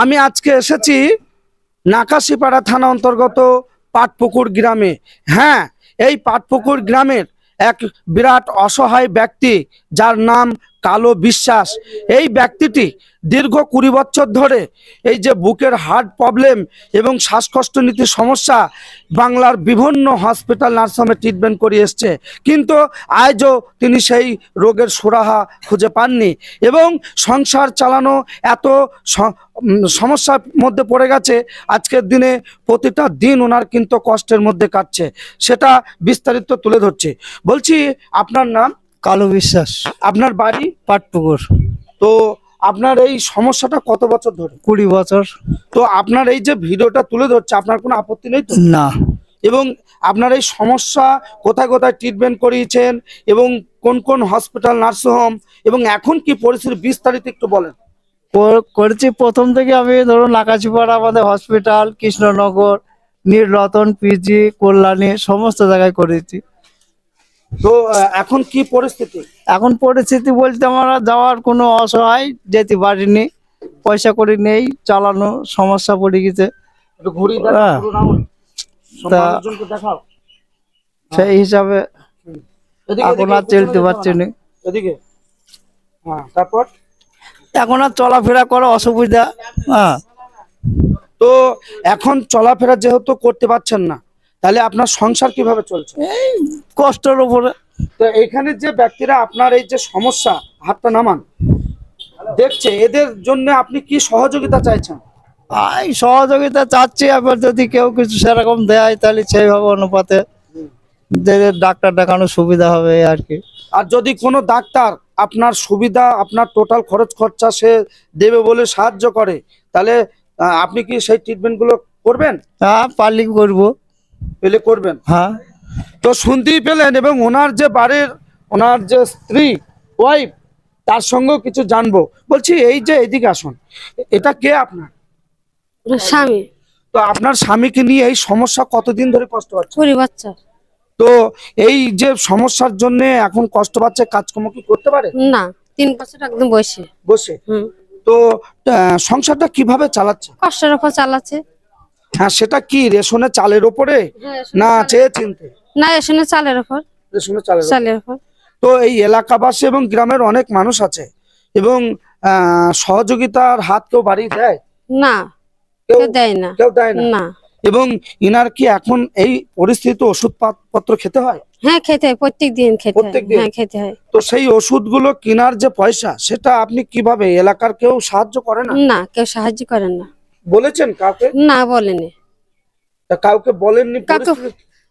আমি আজকে এসেছি নাকাশিপাড়া থানা অন্তর্গত পাটপুকুর গ্রামে। হ্যাঁ, এই পাটপুকুর গ্রামের এক বিরাট অসহায় ব্যক্তি যার নাম কালো বিশ্বাস। এই ব্যক্তিটি দীর্ঘ 20 বছর ধরে এই যে বুকের হার্ট প্রবলেম এবং শ্বাসকষ্টনীতির সমস্যা বাংলার বিভিন্ন হসপিটাল নার্সিংহোমে ট্রিটমেন্ট করে এসছে, কিন্তু আজও তিনি সেই রোগের সুরাহা খুঁজে পাননি এবং সংসার চালানো এত সমস্যার মধ্যে পড়ে গেছে। আজকের দিনে প্রতিটা দিন ওনার কিন্তু কষ্টের মধ্যে কাটছে, সেটা বিস্তারিত তুলে ধরছে। বলছি, আপনার নাম? কালো বিশ্বাস। আপনার বাড়ি? পাটপুকুর। তো আপনার এই সমস্যাটা কত বছর ধরে? 20 বছর। তো আপনার এই যে ভিডিওটা তুলে ধরছে, আপনার কোনো আপত্তি নেই তো? না। এবং আপনার এই সমস্যা কোথায় কোথায় ট্রিটমেন্ট করিয়েছেন এবং কোন কোন হসপিটাল নার্সিংহোম এবং এখন কি পরিস্থিতি বিস্তারিত একটু বলেন। করেছি প্রথম থেকে আমি, ধরুন নাকাশিপাড়া আমাদের হসপিটাল, কৃষ্ণনগর, নীলরতন, পিজি, কল্যাণী, সমস্ত জায়গায় করেছি। তো এখন কি পরিস্থিতি? এখন পরিস্থিতি বলতে আমরা যাওয়ার কোনো অসহায়, যেতে পারিনি, পয়সা করি নেই, চালানো সমস্যা পড়ে গেছে। একটু ঘুরি দেখাও। সেই হিসাবে এখন আর চলতে পারছি না। এদিকে হ্যাঁ, তারপর এখন আর চলাফেরা করা অসুবিধা। হ্যাঁ, তো এখন চলাফেরা যেহেতু করতে পারছেন না, তাহলে আপনার সংসার কিভাবে চলছে? এই কষ্টের উপরে। তো এখানে যে ব্যক্তিরা আপনার এই যে সমস্যা, হাতটা নামান, দেখছে, এদের জন্য আপনি কি সহযোগিতা চাইছেন? এই সহযোগিতা চাচ্ছি, আবার যদি কেউ কিছু সেরকম দেয় তাহলে সেইভাবে অনুপাতে ডাক্তার দেখানোর সুবিধা হবে আর কি। আর যদি কোনো ডাক্তার আপনার সুবিধা, আপনার টোটাল খরচ খরচা সে দেবে বলে সাহায্য করে, তাহলে আপনি কি সেই ট্রিটমেন্টগুলো করবেন? হ্যাঁ, পারলে করবো। পেলে করবেন? হ্যাঁ। তো শুনতেই পেলেন, এবং ওনার যে বাড়ির, ওনার যে স্ত্রী, ওয়াইফ, তার সঙ্গেও কিছু জানবো। বলছি, এই যে এদিকে আসুন, এটা কে আপনার? স্বামী। তো আপনার স্বামীকে নিয়ে এই সমস্যা কতদিন ধরে কষ্ট পাচ্ছে? 20 বছর। তো এই যে সমস্যার জন্য এখন কষ্ট পাচ্ছে, কাজকর্ম কি করতে পারে না, 3 বছর একদম বসে বসে। তো সংসারটা কিভাবে চালাচ্ছে? কষ্টের উপর চালাচ্ছে। হ্যাঁ, সেটা কি রেশনের চালের উপরে না চেয়ে চিনতে? না, রেশনের চালের উপর। রেশনের চালের চালের উপর। তো এই এলাকাবাসী এবং গ্রামের অনেক মানুষ আছে, এবং সহযোগিতার হাত কেউ বাড়িয়ে দেয়? না, কেউ দেয় না। কেউ দেয় না। না। এবং ইনার কি এখন এই পরিস্থিতিতে ওষুধ পত্র খেতে হয়? হ্যাঁ, খেতে হয়, প্রত্যেক দিন খেতে হয়। প্রত্যেকদিন? হ্যাঁ, খেতে হয়। তো সেই ওষুধগুলো কেনার যে পয়সা, সেটা আপনি কিভাবে, এলাকার কেউ সাহায্য করে না? না, কেউ সাহায্য করেন না। বলেছেন কাউকে? না, বলেনি। তা কাউকে বলেননি?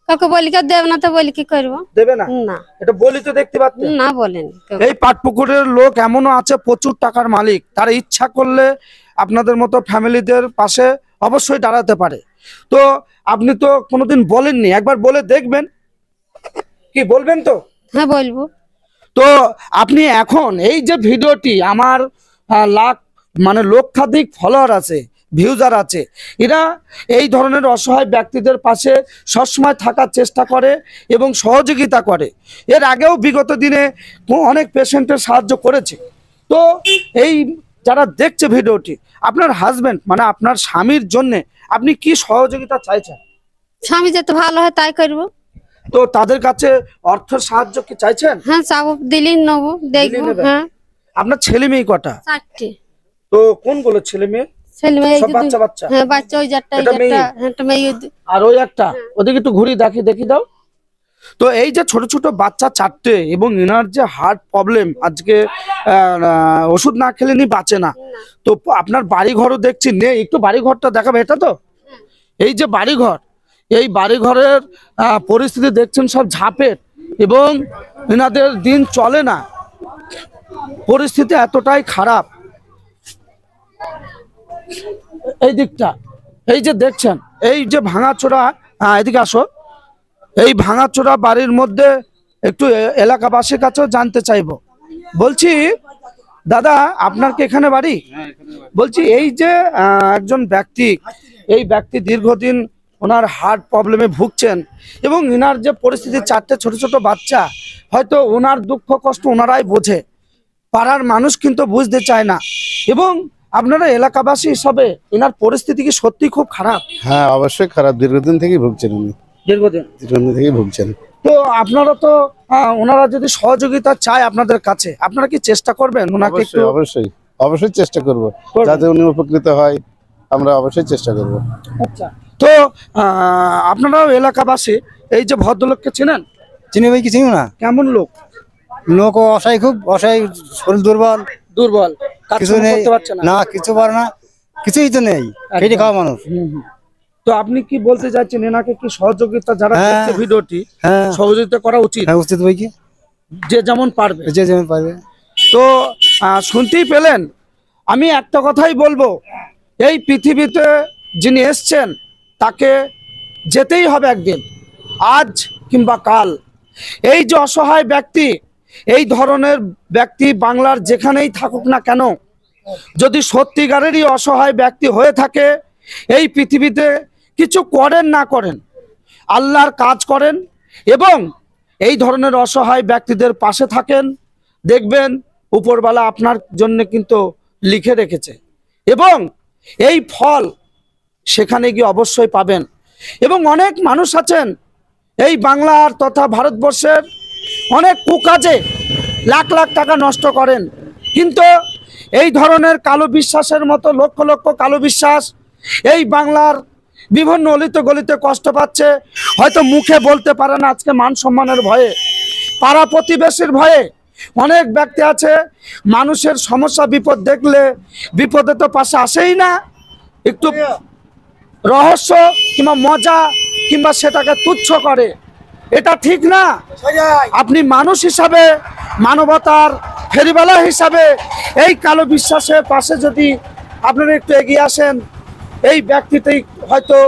কাউকে বলি কেউ দেবে না, তো বলি কি করবো? দেবে না? না। এটা বলি তো দেখতে পাচ্ছেন। না, বলেনি। এই পাটপুকুরের লোক এমনও আছে, প্রচুর টাকার মালিক, তারা ইচ্ছা করলে আপনাদের মতো ফ্যামিলিদের পাশে অবশ্যই দাঁড়াতে পারে। তো আপনি তো কোনোদিন বলেননি, একবার বলে দেখবেন। কি বলবেন তো? হ্যাঁ, বলবো। তো আপনি এখন এই যে ভিডিওটি, আমার লক্ষাধিক ফলোয়ার আছে, ভিউজার আছে, এরা এই ধরনের অসহায় ব্যক্তিদের পাশে সবসময় থাকার চেষ্টা করে এবং সহযোগিতা করে। এর আগেও বিগত দিনে অনেক পেশেন্টের সাহায্য করেছে। তো এই যারা দেখছে ভিডিওটি, আপনার হাজবেন্ড আপনার স্বামীর জন্য আপনি কি সহযোগিতা চাইছেন? স্বামী যাতে ভালো হয় তাই করবো। তো তাদের কাছে অর্থ সাহায্য কি চাইছেন? হ্যাঁ, চাবো, দিলি নেবো, দেখবো। হ্যাঁ। আপনার ছেলে মেয়ে কটা? 4টি। তো কোনগুলো ছেলে মেয়ে? ছেলে মেয়ে বাচ্চা বাচ্চা? হ্যাঁ, বাচ্চা, ওই যারটা, একটা মেয়ে। আর ওই একটা, ওদিকে একটু ঘুরি দেখি দাও। তো এই যে ছোট ছোট বাচ্চা 4টে, এবং এনার যে হার্ট প্রবলেম, আজকে ওষুধ না খেলে নি বাঁচে না। তো আপনার বাড়ি ঘরও দেখছি নেই, একটু বাড়ি ঘরটা দেখাবে। এটা তো এই যে বাড়ি ঘর, এই বাড়ি ঘরের পরিস্থিতি দেখছেন সব ঝাঁপের, এবং এনাদের দিন চলে না, পরিস্থিতি এতটাই খারাপ। এই দিকটা, এই যে দেখছেন, এই যে ভাঙাচোরা, এদিকে আসো, এই ভাঙাচোরা বাড়ির মধ্যে একটু এলাকাবাসীর কাছেও জানতে চাইবো। বলছি, দাদা আপনার কি এখানে বাড়ি? বলছি, এই যে একজন ব্যক্তি, এই ব্যক্তি দীর্ঘদিন ওনার হার্ট প্রবলেমে ভুগছেন, এবং এনার যে পরিস্থিতি, 4টে ছোট ছোট বাচ্চা, হয়তো ওনার দুঃখ কষ্ট ওনারাই বোঝে, পাড়ার মানুষ কিন্তু বুঝতে চায় না। এবং আপনারা এলাকাবাসী হিসাবে এনার পরিস্থিতি কি সত্যি খুব খারাপ? হ্যাঁ, অবশ্যই খারাপ। দীর্ঘদিন থেকেই ভুগছেন উনি, দীর্ঘদিন দীর্ঘদিন থেকেই ভুগছেন। তো আপনারা তো ওনারা যদি সহযোগিতা চায় আপনাদের কাছে, আপনারা কি চেষ্টা করবেন ওনাকে একটু? অবশ্যই অবশ্যই অবশ্যই চেষ্টা করব, করবেন? যাতে উনি উপকৃত হয় আমরা অবশ্যই চেষ্টা করব। আচ্ছা, তো আপনারাও এলাকাবাসী এই যে ভদ্রলোককে চেনেন? চিনি ভাই, কি চিনি না। কেমন লোক? লোক অসহায়, খুব অসহায়, শরীর দুর্বল, দুর্বল, কাজ কিছু কর্ম নেই, করতে পারছে না। না কিছু পারে না, কিছুই তো নেই, খেটে খাওয়া মানুষ। তো আপনি কি বলতে চাচ্ছেন এনাকে কি সহযোগিতা যারা হ্যাঁ। দেখছে ভিডিওটি, হ্যাঁ, সহযোগিতা করা উচিত? হ্যাঁ উচিত ভাই, কি যে যেমন পারবে। যে যেমন পারবে। তো শুনতেই পেলেন, আমি একটা কথাই বলবো, এই পৃথিবীতে যিনি এসছেন তাকে যেতেই হবে একদিন, আজ কিংবা কাল। এই যে অসহায় ব্যক্তি, এই ধরনের ব্যক্তি বাংলার যেখানেই থাকুক না কেন, যদি সত্যিকারেরই অসহায় ব্যক্তি হয়ে থাকে, এই পৃথিবীতে কিছু করেন না করেন, আল্লাহর কাজ করেন এবং এই ধরনের অসহায় ব্যক্তিদের পাশে থাকেন, দেখবেন উপরওয়ালা আপনার জন্য কিন্তু লিখে রেখেছে এবং এই ফল সেখানে গিয়ে অবশ্যই পাবেন। এবং অনেক মানুষ আছেন এই বাংলার তথা ভারতবর্ষের অনেক কুকাজে লাখ লাখ টাকা নষ্ট করেন, কিন্তু এই ধরনের কালো বিশ্বাসের মতো লক্ষ লক্ষ কালো বিশ্বাস এই বাংলার বিভিন্ন অলিতে গলিতে কষ্ট পাচ্ছে। হয়তো মুখে বলতে পারে না, আজকে মান সম্মানের ভয়ে, পাড়া প্রতিবেশীর ভয়ে। অনেক ব্যক্তি আছে মানুষের সমস্যা বিপদ দেখলে বিপদে তো পাশে আসেই না, একটু রহস্য কিংবা মজা কিংবা সেটাকে তুচ্ছ করে। এটা ঠিক না। আপনি মানুষ হিসাবে, মানবতার ফেরিওয়ালা হিসাবে এই কালো বিশ্বাসের পাশে যদি আপনারা একটু এগিয়ে আসেন, এই ব্যক্তিটি হয়তো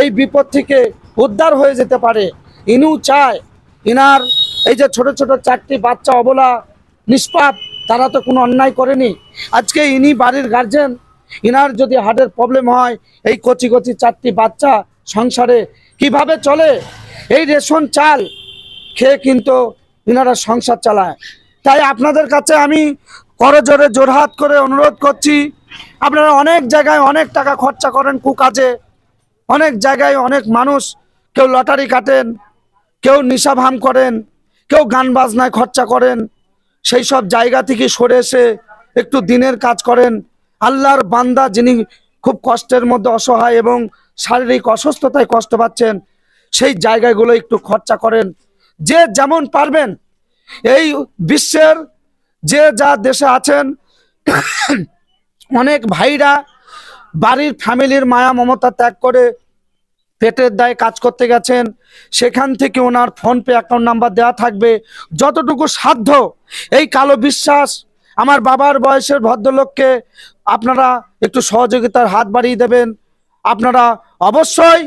এই বিপদ থেকে উদ্ধার হয়ে যেতে পারে। ইনিও চায়, ইনার এই যে ছোট ছোট 4টি বাচ্চা অবলা নিষ্পাপ, তারা তো কোনো অন্যায় করেনি। আজকে ইনি বাড়ির গার্জেন, ইনার যদি হার্টের প্রবলেম হয়, এই কচি কচি 4টি বাচ্চা সংসারে কিভাবে চলে? এই রেশন চাল খেয়ে কিন্তু ইনারা সংসার চালায়। তাই আপনাদের কাছে আমি করজোরে জোরহাত করে অনুরোধ করছি, আপনারা অনেক জায়গায় অনেক টাকা খরচা করেন কুকাজে, অনেক জায়গায় অনেক মানুষ, কেউ লটারি কাটেন, কেউ নেশা ভাম করেন, কেউ গান বাজনায় খরচা করেন। সেই সব জায়গা থেকে সরে এসে একটু দিনের কাজ করেন। আল্লাহর বান্দা যিনি খুব কষ্টের মধ্যে অসহায় এবং শারীরিক অসুস্থতায় কষ্ট পাচ্ছেন, সেই জায়গাগুলো একটু খরচা করেন, যে যেমন পারবেন। এই বিশ্বের যে যা দেশে আছেন অনেক ভাইরা বাড়ির ফ্যামিলির মায়া মমতা ত্যাগ করে পেটের দায়ে কাজ করতে গেছেন, সেখান থেকে ওনার ফোনপে অ্যাকাউন্ট নাম্বার দেওয়া থাকবে। যতটুকু সাধ্য এই কালো বিশ্বাস আমার বাবার বয়সের ভদ্রলোককে আপনারা একটু সহযোগিতার হাত বাড়িয়ে দেবেন। আপনারা অবশ্যই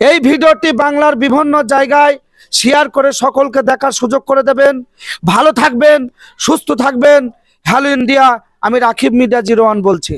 এই ভিডিওটি বাংলার বিভিন্ন জায়গায় শেয়ার করে সকলকে দেখার সুযোগ করে দেবেন। ভালো থাকবেন, সুস্থ থাকবেন। হ্যালো ইন্ডিয়া, আমি রাকিব মিডিয়া 01 বলছি।